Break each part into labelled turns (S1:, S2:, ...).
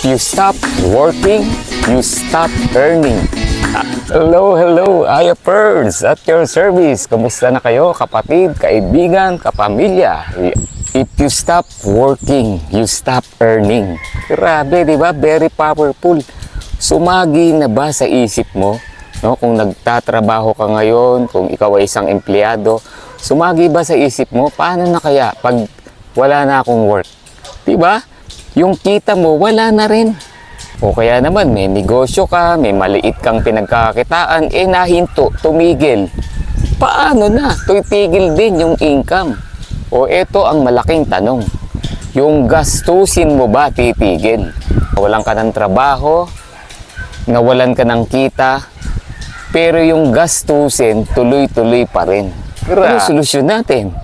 S1: you stop working, you stop earning. Hello, hello, IAPers at your service. Kamusta na kayo, kapatid, kaibigan, kapamilya? If you stop working, you stop earning. Grabe, di ba? Very powerful. Sumagi na ba sa isip mo? No? Kung nagtatrabaho ka ngayon, kung ikaw ay isang empleyado, sumagi ba sa isip mo? Paano na kaya pag wala na akong work? Di ba? Yung kita mo, wala na rin. O kaya naman, may negosyo ka, may maliit kang pinagkakakitaan, nahinto, tumigil. Paano na? Tutigil din yung income. O eto ang malaking tanong. Yung gastusin mo ba titigil? Walang ka ng trabaho, nawalan ka ng kita, pero yung gastusin tuloy-tuloy pa rin. Ano solusyon natin?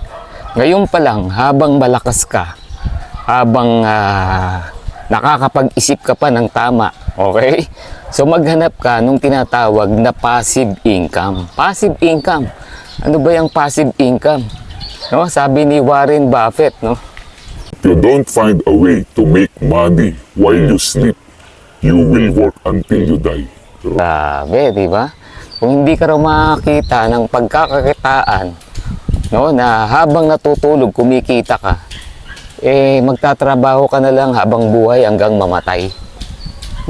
S1: Ngayon pa lang, habang malakas ka, habang nakakapag-isip ka pa ng tama, okay? So maghanap ka nung tinatawag na passive income. Passive income. Ano ba yung passive income? No, sabi ni Warren Buffett, no?
S2: If you don't find a way to make money while you sleep, you will work until you die.
S1: Grabe, di ba? Kung hindi ka raw makakita ng pagkakakitaan, no, na habang natutulog kumikita ka, magtatrabaho ka na lang habang buhay hanggang mamatay.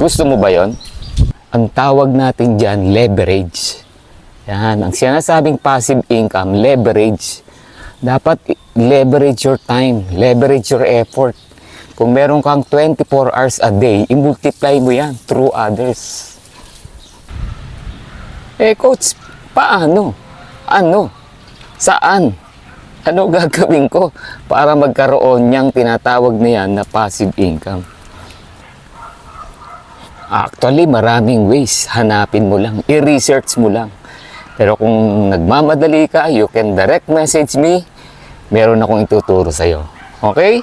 S1: Gusto mo ba yon? Ang tawag natin dyan, leverage. Yan, ang sinasabing passive income, leverage. Dapat leverage your time, leverage your effort. Kung meron kang 24 hours a day, i-multiply mo yan through others. Coach, paano? Ano? Saan? Ano gagawin ko para magkaroon niyang tinatawag na yan na passive income? Actually, maraming ways. Hanapin mo lang, i-research mo lang. Pero kung nagmamadali ka, you can direct message me. Meron akong ituturo sa'yo. Okay?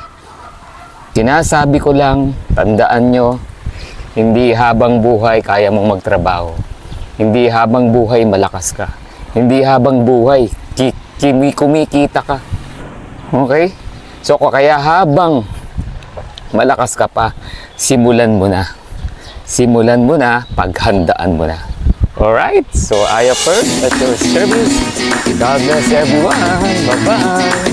S1: Sinasabi ko lang, tandaan nyo, hindi habang buhay kaya mong magtrabaho. Hindi habang buhay malakas ka. Hindi habang buhay kumikita ka. Okay? So kaya habang malakas ka pa, simulan mo na. Simulan mo na, paghandaan mo na. Alright? So IAPers at your service. God bless everyone. Bye-bye.